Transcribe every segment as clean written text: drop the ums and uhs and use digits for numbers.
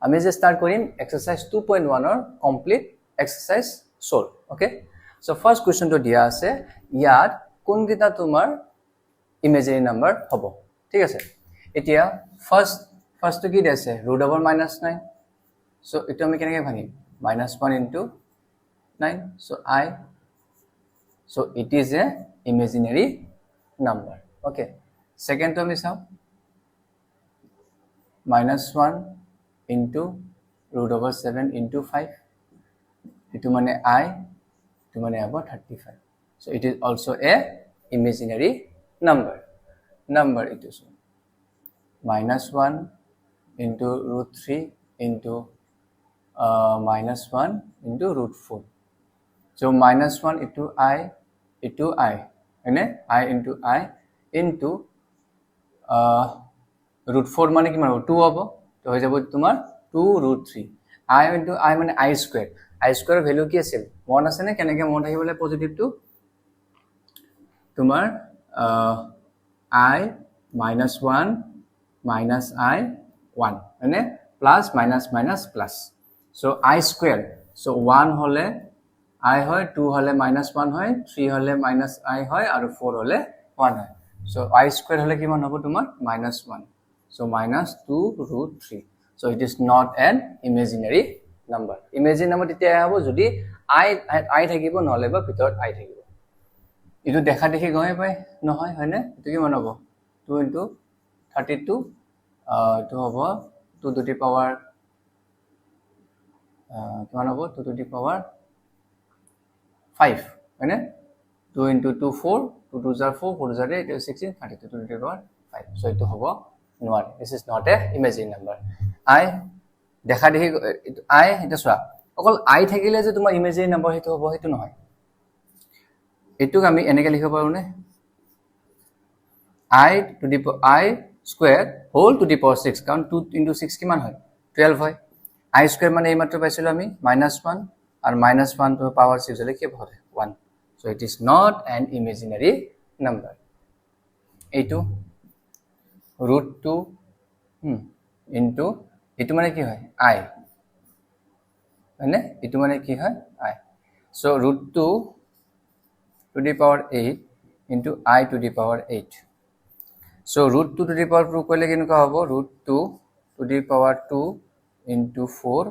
আমি যে স্টাৰ্ট কৰিম এক্সাৰসাইজ 2.1 ৰ complete exercise solve okay so first কোশ্চেনটো দিয়া আছে ইয়াত কোনকিটা তোমাৰ ইমেজিনারি নাম্বার হ'ব ঠিক আছে এতিয়া ফার্স্ট কি দিছে √(-9) সো এটা আমি কেনেকৈ ভাঙিম -1 into 9 so it is a imaginary number okay second to আমি চাও -1 into √7 into 5 itu mane I itu mane about 35 so it is also a imaginary number it is -1 into √3 into -1 into √4 so -1 into I ane I into √4 মানে কি মানে 2 হ'ব তো হৈ যাব তোমাৰ 2√3 I into I মানে I square ভ্যালু কি আছিল 1 আছে নে কেনেকৈ মন থাকিবলে পজিটিভটো তোমাৰ I -1 minus I 1 মানে plus minus so I square so 1 হলে I হয় 2 হলে -1 হয় 3 হলে -I হয় আৰু 4 হলে 1 হয় so I square হলে কিমান হ'ব তোমাৰ -1 so -2√3 so it is not an imaginary number imaginary number তেতিয়া হ'ব যদি I থাকিব নহলে বা ভিতৰত I থাকিব ইটো দেখা দেখি গমে পায় নহয় হয়নে ইটো কি মান হ'ব 2 into 32 to হ'ব 2 to the power কিমান হ'ব 2 to the power 5 হয়নে 2 into 2 4 2 2 are 4 4 are 8 16 32 to the power 5 so itu হ'ব নোৱাৰে this is not a imaginary number I দেখা দেখি I এটা চোৱা অকল I থাকিলে যে তোমাৰ imaginary number হেতু হ'ব হেতু নহয় এটুক আমি এনেকৈ লিখিব পাৰো নে I square whole to the power 6 কারণ 2 into 6 কিমান হয় 12 হয় I square মানে এইমাত্ৰ পাইছিলো আমি -1 আর -1 to the power 6 হলে কি হবে 1 so it is not an imaginary number এইটো √2 into এটো মানে কি হয় I মানে এটো মানে কি হয় I so √2 to the power 8 into I to the power 8 so √2 to the power 2 কইলে কেনেকা হ'ব √2 to the power 2 into 4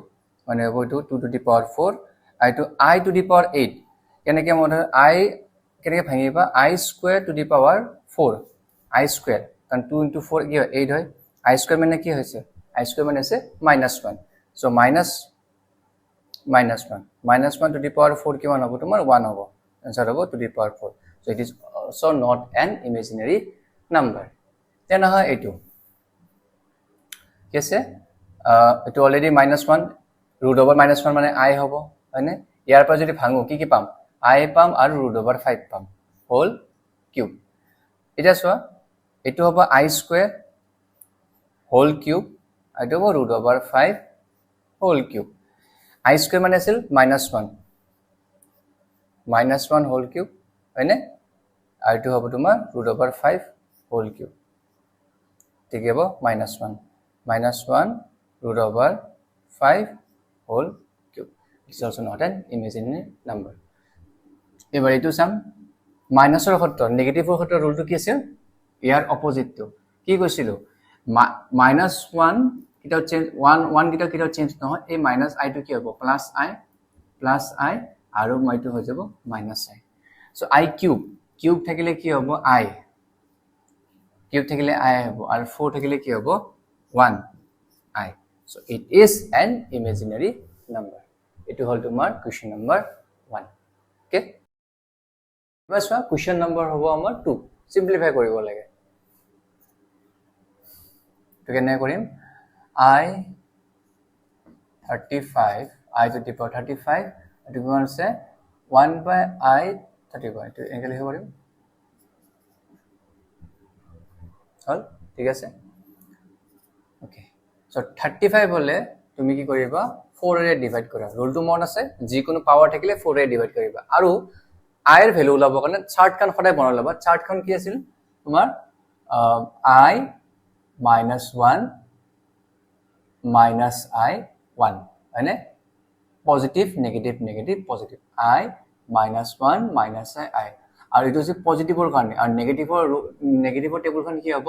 মানে হ'ব 2 to the power 4 I to the power 8 কেনেকে মনে I কেনেকে ভাঙিবা I square to the power 4 I square কারণ 2 into 4 কি হয় 8 হয় I square মানে কি হৈছে I square মানে আছে -1 so -1 to the power 4 কিমান হ'ব তোমাৰ 1 হ'ব answer হ'ব to the power 4 so it is also not an imaginary number then হয় এটো কি আছে এটো অলরেডি -1 √(-1) মানে I হ'ব হয়নে ইয়াৰ পৰা যদি ভাঙো কি পাম I পাম আৰু √5 পাম হোল কিউব এটা চোৱা এটো হ'ব I square হোল কিউব এটো হ'ব √5 হোল কিউব I square মানে আছিল -1 হোল কিউব হয়নে আৰু এটো হ'ব তোমাৰ √5 হোল কিউব ঠিক হ'ব -1 √5 whole cube is also not an imaginary number এবাৰ এটো চাম মাইনাসৰ ক্ষেত্ৰত নেগেটিভৰ ক্ষেত্ৰত ৰুলটো কি আছিল ইয়াৰ অপোজিটটো কি কৈছিলো -1 কিটা চেঞ্জ 1 কিটা চেঞ্জ নহয় এই -I টো কি হ'ব +I আৰু মাইটো হৈ যাব -I so I কিউব থাকিলে কি হ'ব I কিউব থাকিলে I হ'ব আৰু 4 থাকিলে কি হ'ব 1I so it is an imaginary number এটো হল তোমাৰ কোৱেশ্চন নম্বৰ 1 ওকে বাস কোৱেশ্চন নম্বৰ হ'ব আমাৰ 2 সিম্পলিফাই কৰিব লাগে তো কেনে কৰিম I 35 I to the power 35 এটো কিমান আছে 1/I 35 তো এনেকৈ লিখিব পাৰিম হল ঠিক আছে ওকে সো 35 হলে তুমি কি কৰিবা 4 ৰে ডিভাইড কৰা ৰুলটো মন আছে যি কোনো পাৱাৰ থাকিলে 4 ৰে ডিভাইড কৰিবা আৰু I এৰ ভ্যালু ওলাব কাৰণে চাৰ্ট খন সদায় বনাই লবা চাৰ্ট খন কি আছিল তোমাৰ I -1 minus I 1 হয়নে positive negative negative positive I minus 1 minus I আৰু এটো যে পজিটিভৰ কাৰণে আৰু নেগেটিভৰ টেবুলখন কি হ'ব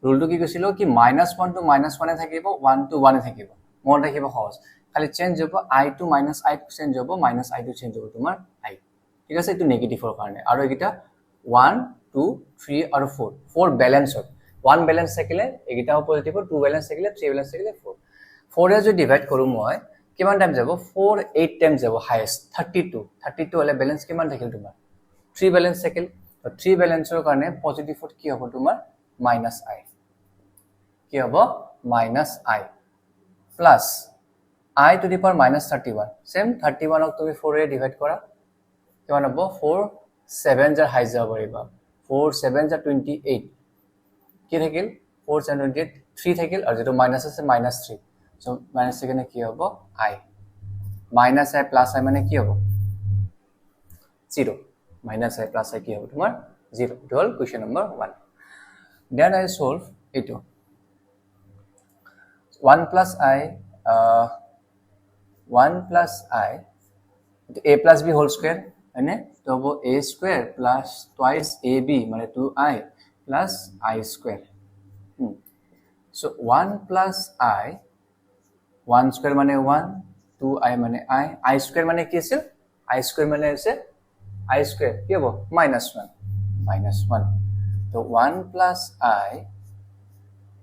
ৰুলটো কি কৈছিল কি -1 to -1 এ থাকিব 1 to 1 এ থাকিব মন ৰাখিব সহজ খালি চেঞ্জ হ'ব I to -I চেঞ্জ হ'ব -I to চেঞ্জ হ'ব তোমাৰ I ঠিক আছে এটো নেগেটিভৰ কাৰণে আৰু একিটা 1 2 3 আৰু 4 4 ব্যালেন্স হয় 1 ব্যালেন্স থাকিলে একিটাও পজিটিভ 2 ব্যালেন্স থাকিলে 3 ব্যালেন্স থাকিলে 4 4 এ যদি ডিভাইড কৰো মই কিমান টাইম যাব 4 8 টাইম যাব হাইয়েস্ট 32 হলে ব্যালেন্স কিমান থাকিল তোমাৰ 3 ব্যালেন্স থাকিল তো 3 ব্যালেন্সৰ কাৰণে পজিটিভত কি হ'ব তোমাৰ -I কি হ'ব -I plus I to the power -31 same 31 ক তুমি 4 এ ডিভাইড কৰা কিমান হ'ব 4 7 জাৰ হাই যাব পাৰিবা 4 7 জাৰ 28 কি থাকিল 4 7 28 3 থাকিল আৰু যেটো মাইনাস আছে -3 সো মাইনাস সেকেন্ডে কি হ'ব I -I plus I মানে কি হ'ব 0 -I plus I কি হ'ব তোমাৰ 0 ইটো হল question number 1 then I solve ইটো 1 plus I 1 plus I a plus b whole square হয়নে তো হ'ব a square plus twice ab মানে 2I plus I square so 1 plus I 1 square মানে 1 2I মানে I square মানে কি আছিল I square মানে আছে I square কি হ'ব -1 তো 1 plus I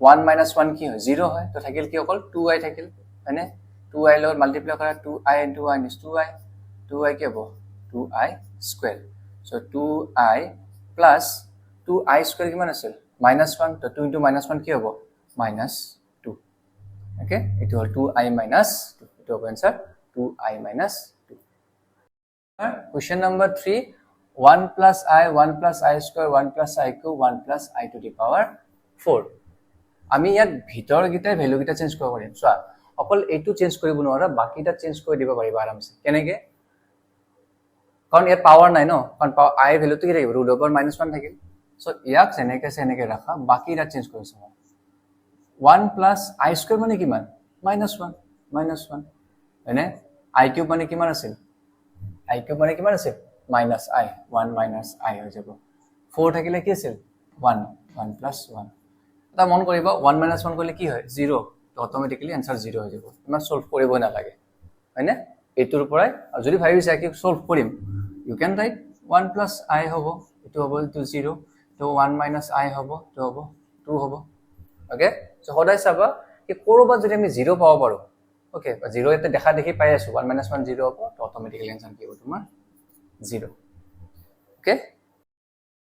1 minus 1 কি হয় 0 হয় তো থাকিল কি অকল 2I থাকিল হয়নে 2I লগত মাল্টিপ্লাই কৰা 2I into I is 2I কি হ'ব 2I square so 2I plus 2I square কিমান আছিল -1 তো 2 into -1 কি হ'ব -2 okay it will 2I minus 2 it will answer 2I minus 2 question number 3 1 plus I square 1 plus I cube 1 plus I to the power 4 আমি ইয়াত ভিতৰ গিটা value গিটা চেঞ্জ কৰিব পাৰিম সো অকল এইটো চেঞ্জ কৰিব নোৱাৰা বাকিটা চেঞ্জ কৰি দিব পাৰিবা আৰামছে কেনেকে কাৰণ ইয়াত পাৱাৰ নাই ন কাৰণ I ভ্যালুটো কি থাকিব √(-1) থাকিল সো ইয়াক সেনেকে ৰাখা বাকিটা চেঞ্জ কৰিছো 1 plus I square মানে কিমান -1 হয়নে I cube মানে কিমান আছিল I cube মানে কিমান আছিল -I 1 minus I হৈ যাব 4 থাকিলে কি আছিল 1 plus 1 এটা মন কৰিবা 1 minus 1 কৰিলে কি হয় 0 তো অটোমেটিক্যালি आंसर 0 হৈ যাব ইমান সলভ কৰিব না লাগে হয়নে এটোৰ পৰাই যদি ভাবিছা কি সলভ কৰিম you can write 1 plus I হ'ব এটো হ'ব টু 0 তো 1 minus I হ'ব তো হ'ব 2 হ'ব ওকে সো সদায় চাবা কি কৰবাত যদি আমি 0 পাব পাৰো ওকে 0 এতে দেখা দেখি পাই আছো 1 minus 1 0 হ'ব তো অটোমেটিক্যালি आंसर কি হ'ব তোমাৰ 0 okay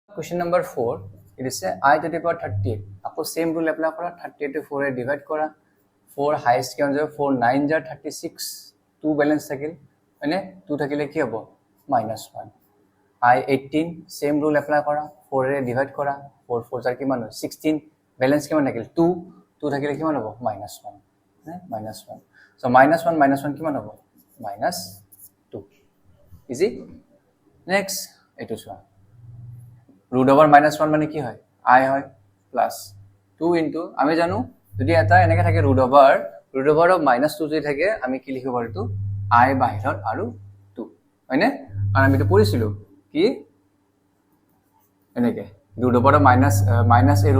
question number 4 it is I to the power 38 আকৌ সেম রুল এপ্লাই কৰা 38 to 4 এ ডিভাইড কৰা 4 হাইয়েস্ট কিমান যাব 4 9 jar 36 2 ব্যালেন্স থাকিল মানে 2 থাকিলে কি হ'ব -1 I 18 সেম রুল এপ্লাই কৰা 4 এ ডিভাইড কৰা 4 4 jar কিমান হয় 16 ব্যালেন্স কিমান থাকিল 2 থাকিলে কিমান হ'ব -1 né -1 so -1 কিমান হ'ব -2 ইজি নেক্সট এটো চোৱা √(-1) মানে কি হয় I হয় প্লাস 2 into আমি জানো যদি এটা এনেকে থাকে √(of -2 যদি থাকে আমি কি লিখিব পাৰো তো I বাহিৰত আৰু 2 হয়নে আৰু আমি তো পঢ়িছিলো কি এনেকে √(-) -a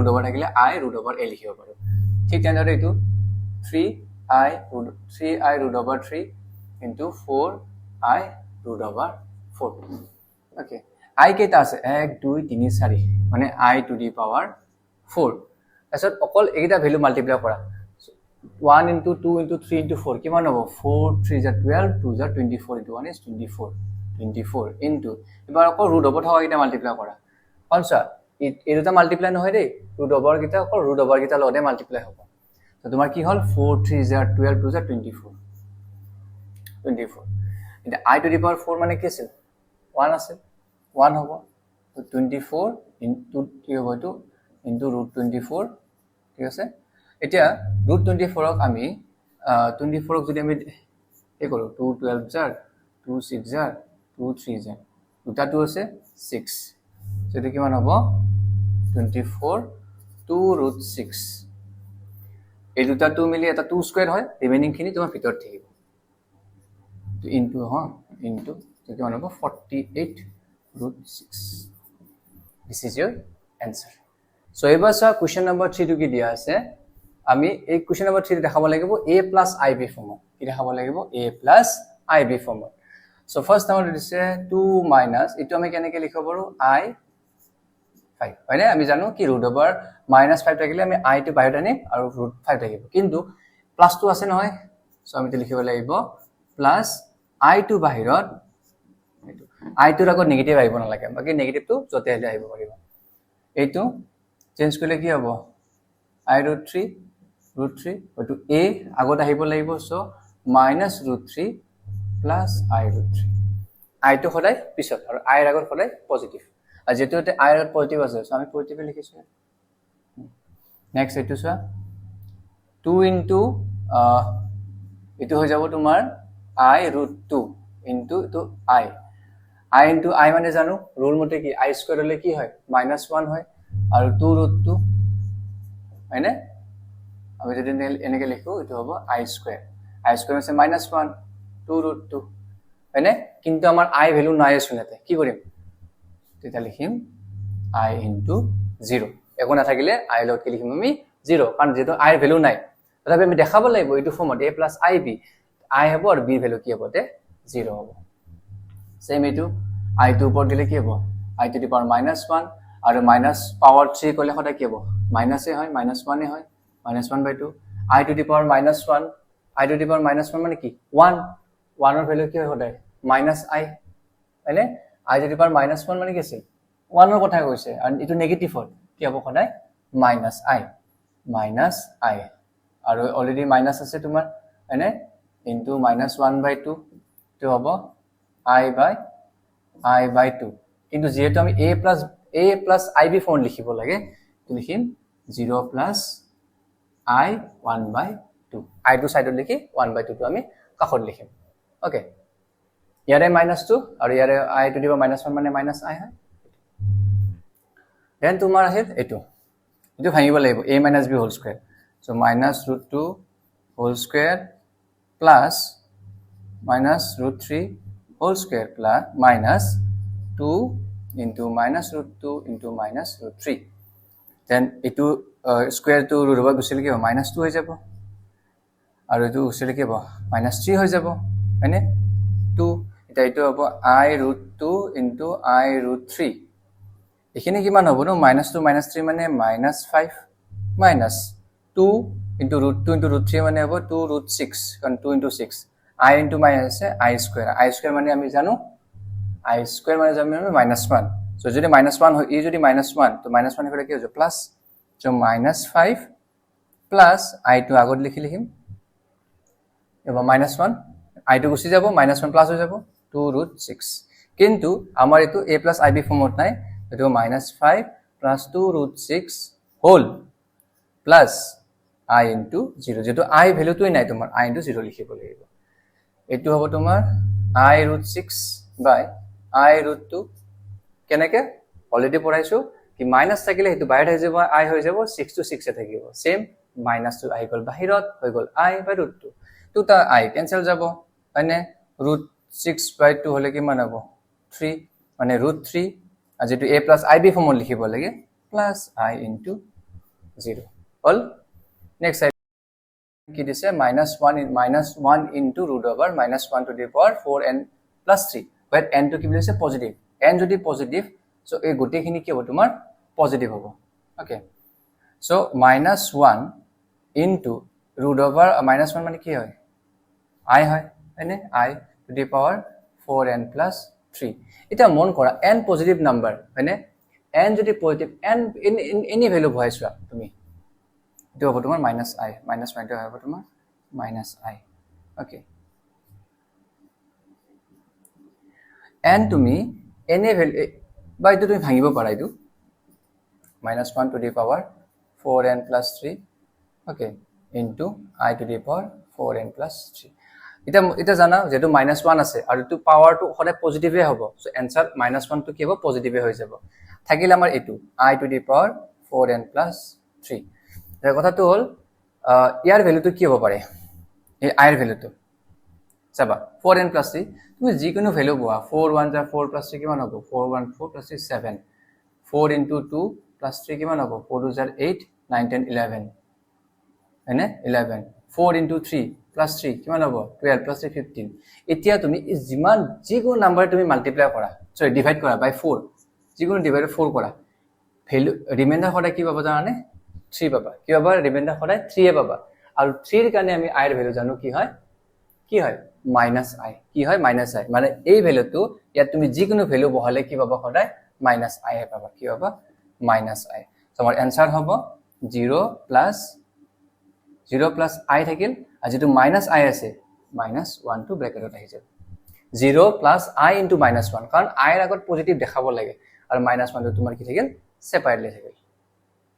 √() থাকিলে I √(a) লিখিব পাৰো ঠিক তেনেদৰে এটো 3I √(3) into 4I √(4) okay I কেইটা আছে 1 2 3 4 মানে I to the power 4 এসত অকল এইটা ভ্যালু মাল্টিপ্লাই কৰা 1 into 2 into 3 into 4 কিমান হ'ব 4 3 * 12 2 * 24 into 1 is 24 into এবাৰ অকল √() থকা কিটা মাল্টিপ্লাই কৰা কোনসা এই দুটা মাল্টিপ্লাই নহয় দেই √() কিটা অকল √() কিটা লতে মাল্টিপ্লাই হ'ব তো তোমাৰ কি হল 4 3 * 12 2 * 24 এটা I to the power 4 মানে কি আছিল 1 আছে 1 হ'ব তো 24 into কি হ'ব তো into √24 ঠিক আছে এতিয়া √24 ক আমি 24 ক যদি আমি এই কৰো 2 12 jar 2 6 jar 2 3 jar দুটা 2 আছে 6 সেটা কিমান হ'ব 24 2 √6 এই দুটা 2 মিলি এটা 2 স্কয়ার হয় রিমেইনিং খিনি তোমাৰ ভিতৰত থাকিব তো ইনটু ইনটু কিমান হ'ব 48 root 6 this is your answer so এবাৰ চা কোৱেশ্চন নম্বৰ 3 টু কি দিয়া আছে আমি এই কোৱেশ্চন নম্বৰ 3 দেখাব লাগিব a + ib ফৰ্মত কি দেখাব লাগিব a + ib ফৰ্মত so first number দিছে 2 minus এটো আমি কেনেকৈ লিখিব পাৰো I 5 হয়নে আমি জানো কি ৰুট ওভাৰ -5 থাকিলে আমি I টো বাহিৰত আনিম আৰু ৰুট 5 থাকিব কিন্তু প্লাস 2 আছে নহয় সো আমি তে লিখিব লাগিব প্লাস I টো বাহিৰত এটো I টোৰ আগত নেগেটিভ আহিব নালাগে বাকি নেগেটিভ টো যতে আহিলে আহিব পাৰিব এইটো চেঞ্জ কৰিলে কি হ'ব I √3 হয়তো a আগত আহিব লাগিব সো -√3 plus I√3 I টো সদায় পিছত আৰু I ৰ আগত সদায় পজিটিভ আৰু যেটো I ৰ আগত পজিটিভ আছে সো আমি পজিটিভ লিখিছো নেক্সট এইটো চোৱা 2 ইনটু এটো হৈ যাব তোমাৰ I√2 ইনটু তো I ইনটু I মানে জানো ৰুল মতে কি I স্কয়াৰ হলে কি হয় -1 হয় আৰু 2√2 হয়নে আমি যদি এনেকে লিখো এটো হ'ব I স্কয়াৰ আছে -1 2√2 হয়নে কিন্তু আমাৰ I ভ্যালু নাই শুনাতে কি কৰিম তেতিয়া লিখিম I ইনটু 0 একো না থাকিলে I লগত কি লিখিম আমি 0 কাৰণ যেটো I ৰ ভ্যালু নাই তথাপি আমি দেখাব লাগিব এইটো ফৰ্মত a + ib I হ'ব আৰু b ভ্যালু কি হ'ব তে 0 হ'ব সেম এইটো I টো ওপৰত দিলে কি হ'ব I টু দি পাৱাৰ -1 আৰু মাইনাস পাৱাৰ 3 কৰিলে সদায় কি হ'ব মাইনাসে হয় -1 এ হয় -1/2 I to the power -1 I to the power -1 মানে কি 1 1 ৰ ভ্যালু কি হয় সদায় -I হয়নে I টু দি পাৱাৰ -1 মানে কি আছে 1 ৰ কথা কৈছে আৰু এটো নেগেটিভ হয় কি হ'ব সদায় -I আৰু অলৰেডি মাইনাস আছে তোমাৰ হয়নে ইনটু -1/2 তো হ'ব I/2 কিন্তু যেহেতু আমি a + ib ফৰ্ম লিখিব লাগে তো লিখিম 0 + I 1/2 I টু সাইডত লিখি 1/2 টো আমি কাষত লিখিম ওকে ইয়াৰে -2 আৰু ইয়াৰে I টু দি পাৱাৰ -1 মানে -I হয় দেন তোমাৰ আহিল এটো ভাঙিব লাগিব a - b whole square so -√2 whole square plus -√3 whole square plus -2 into -√2 into -√3 then এটো স্কয়াৰ টু ৰুট ওভাৰ গুছিলে কি হ'ব -2 হৈ যাব আৰু এটো গুছিলে কি হ'ব -3 হৈ যাব হয়নে 2 এটা এটো হ'ব I√2 into I√3 এখানে কিমান হ'ব ন -2 -3 মানে -5 -2 into √2 into √3 মানে হ'ব 2√6 কাৰণ 2 into 6 I into minus আছে I square মানে আমি জানো I square মানে জানো -1 so যদি -1 হয় ই যদি -1 তো -1 হলে কি হৈ যাব plus so -5 plus I two আগত লিখিম এবা -1 I টু গুছি যাব -1 প্লাস হৈ যাব 2√6 কিন্তু আমাৰ এটো a + ib ফৰ্মত নাই এটো -5 plus 2√6 whole plus I into 0 যেটো I ভ্যালুটোই নাই তোমাৰ I into 0 লিখিব লাগিব এটো হ'ব তোমাৰ I√6 by I√2 কেনেকে অলৰেডি পঢ়াইছো কি মাইনাস থাকিলে হেতু বাহিৰত হৈ যাব I হৈ যাব 6 to 6 এ থাকিব সেম -2 আহি গল বাহিৰত হৈ গল I/√2 দুটা I ক্যান্সেল যাব মানে √6/2 হলে কি মান হ'ব 3 মানে √3 আৰু যেটো a + ib ফৰ্মত লিখিব লাগে plus I into 0 hall next কি দিছে -1 into root over -1 to the power 4n plus 3 where n to কি বলিছে পজিটিভ n যদি পজিটিভ সো এই গোটেখিনি কি হ'ব তোমাৰ পজিটিভ হ'ব okay so -1 into root over -1 মানে কি হয় I হয় মানে I to the power 4n plus 3 এটা মন কৰা n পজিটিভ নাম্বাৰ মানে n যদি পজিটিভ n এনি ভ্যালু ভৰাইছা তুমি এটো হ'ব তোমাৰ -I -1 টো হ'ব তোমাৰ -I ওকে n তুমি এনি ভ্যালু বাই তো তুমি ভাঙিব পাৰা এটো -1 to the power 4n plus 3 okay into I to the power 4n plus 3 এটা জানা যেটো -1 আছে আৰু তো পাৱাৰ তো সদায় পজিটিভে হ'ব সো आंसर -1 তো কি হ'ব পজিটিভে হৈ যাব থাকিলে আমাৰ এটো I to the power 4n plus 3 এৰ কথাটো হল ইয়াৰ ভ্যালুটো কি হ'ব পাৰে এই i এৰ ভ্যালুটো চাবা 4n + 3 তুমি যিকোনো ভ্যালু পোৱা 4 1 * 4 + 3 কিমান হ'ব 4 1 4 + 6 7 4 * 2 + 3 কিমান হ'ব 4 2 8 9 10 11 হয়নে 11 4 * 3 + 3 কিমান হ'ব 12 + 3 15 এতিয়া তুমি যিমান যিকোনো নাম্বাৰ তুমি মাল্টিপ্লাই কৰা সৰি ডিভাইড কৰা বাই 4 যিকোনো ডিভাইড 4 কৰা ভ্যালু ৰিমাইন্ডাৰ সদায় কি পাবা জানানে 3 পাবা কি পাবা ৰিমাইন্ডাৰ সদায় 3 এ পাবা আৰু 3 এৰ কাৰণে আমি i এর ভ্যালু জানো কি হয় -i কি হয় -i মানে এই ভ্যালুটো ইয়াত তুমি যিকোনো ভ্যালু বহালে কি পাবা সদায় -i এ পাবা কি পাবা -i সো আমাৰ आंसर হ'ব 0 + i থাকিল আৰু যেটো -i আছে -1 টু ব্ৰ্যাকেটত আহি যাব 0 + i * -1 কাৰণ i এৰ আগত পজিটিভ দেখাব লাগে আৰু -1 টো তোমাৰ কি থাকিল সেপাৰেটলি থাকিল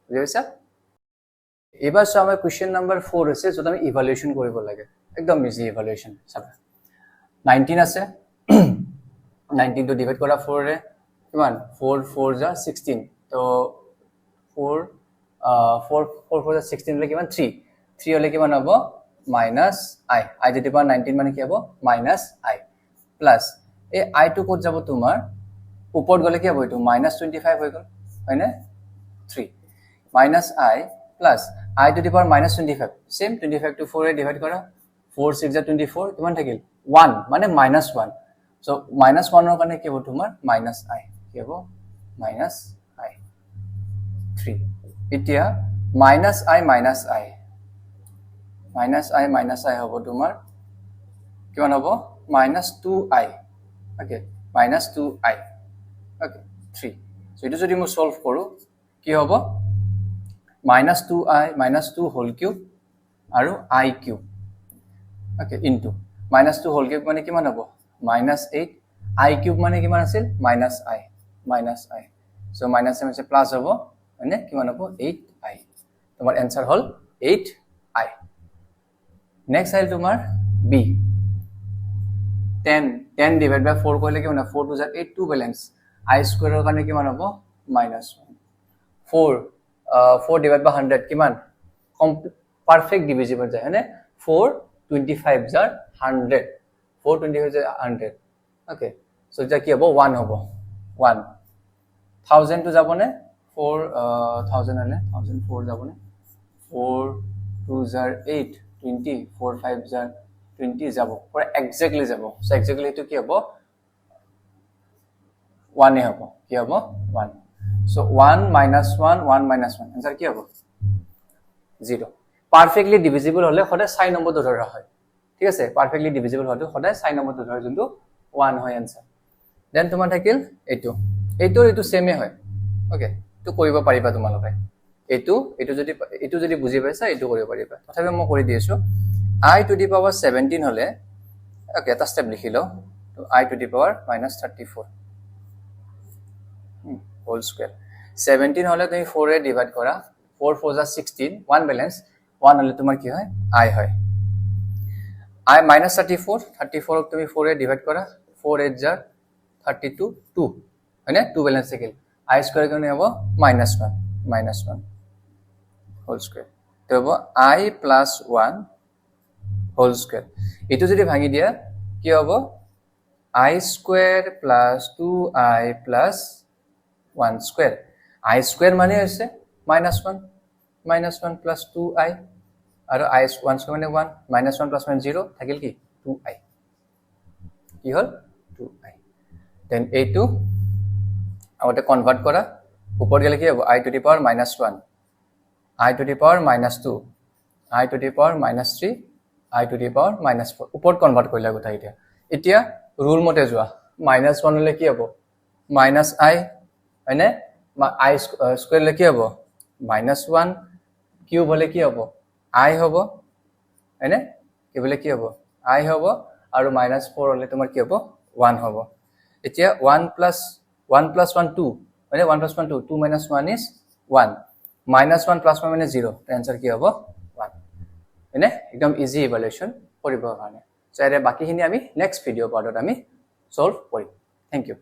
বুজি পাইছা এবাৰ সো আমাৰ কোৱেশ্চন নম্বৰ 4 আছে যত আমি ইভালুয়েশন কৰিব লাগে একদম ইজি ইভালুয়েশন চাবা 19 আছে 19 টো ডিভাইড কৰা 4 ৰে কিমান 4 4 * 16 তো 4 4 4 * 16 লে কিমান 3 3 হলে কিমান হ'ব -i i to the power 19 মানে কি হ'ব -i প্লাস এই i টো কত যাব তোমাৰ ওপৰত গলে কি হ'ব এটো -25 হৈ গল হয়নে 3 -i plus i to the power -25 same 25 to 4 A divide কৰা 4 6 * 24 কিমান থাকিল 1 মানে -1 so -1 এর কাৰণে কি হ'ব তোমাৰ -i কি হ'ব -i 3 এতিয়া -i হ'ব তোমাৰ কিমান হ'ব -2i okay -2i okay 3 so এটো যদি মই সলভ কৰো কি হ'ব -2i -2 whole cube আৰু i cube okay into -2 whole cube মানে কিমান হ'ব -8 i cube মানে কিমান আছিল -i so minus মানে প্লাস হ'ব মানে কিমান হ'ব 8i তোমাৰ आंसर হল 8i নেক্সট আইল তোমাৰ b 10 divided by 4 কৰিলে কিমান 4 2 8 2 ব্যালেন্স i স্কয়াৰৰ কাৰণে কিমান হ'ব -1 4 4 divided by 100 কিমান পারফেক্ট ডিভিজিবল যায় মানে 4 25 jar 100 4 25 jar 100 ওকে সো এটা কি হ'ব 1 হ'ব 1 1000 to যাবনে 4000 হলে 1004 যাবনে 4 2 jar 8 20 4 5 jar 20 যাব পুরা এক্স্যাক্টলি যাব সো এক্স্যাক্টলি এটো কি হ'ব 1 এ হ'ব কি হ'ব 1 so 1 - 1 1 - 1 आंसर কি হ'ব 0 পারফেক্টলি ডিভিজিবল হলে সদায় 6 নম্বৰ ধৰা হয় ঠিক আছে পাৰফেক্টলি ডিভিজিবল হলে সদায় 6 নম্বৰ ধৰা যোনটো 1 হয় आंसर দেন তোমাৰ থাকিল এটো সেমে হয় ওকে তো কৰিব পাৰিবা তোমালোকে এটো যদি বুজি পাইছা এটো কৰিব পাৰিবা তথাপি মই কৰি দিছো i to the power 17 হলে ওকে এটা স্টেপ লিখিলো তো i to the power -34 whole square 17 হলে তুমি 4 এ ডিভাইড কৰা 4 4 * 16 1 ব্যালেন্স 1 হলে তোমার কি হয় i হয় i -34 34 ক তুমি 4 এ ডিভাইড কৰা 4 8 jar 32 2 হয়নে 2 ব্যালেন্স থাকিল i স্কয়ার কাৰণে হ'ব -1 whole square তো হ'ব i + 1 whole square এটো যদি ভাঙি দিয়া কি হ'ব i square + 2i + 1 square i square মানে আছে -1 + 2i আৰু i 1 square মানে 1 -1 + 1 0 থাকিল কি 2i কি হল 2i দেন a2 আগতে কনভার্ট কৰা উপৰ গলে কি হ'ব i to the power -1 i to the power -2 i to the power -3 i to the power -4 উপৰ কনভাৰ্ট কৰিলা কথা এতিয়া ৰুল মতে যোৱা -1 হলে কি হ'ব -i হয়নে i স্কয়ার হলে কি হ'ব -1 কিউব হলে কি হ'ব i হ'ব হয়নে কি বলে কি হ'ব i হ'ব আৰু -4 হলে তোমাৰ কি হ'ব 1 হ'ব এতিয়া 1 + 1 + 2 হয়নে 1 + 1 2 2 - 1 is 1 -1 + 1 মানে 0 आंसर কি হ'ব 1 হয়নে একদম ইজি ইভালুয়েশন কৰিব কাৰণে সো এৰে বাকিখিনি আমি নেক্সট ভিডিও পাৰ্টত আমি সলভ কৰিম থ্যাংক ইউ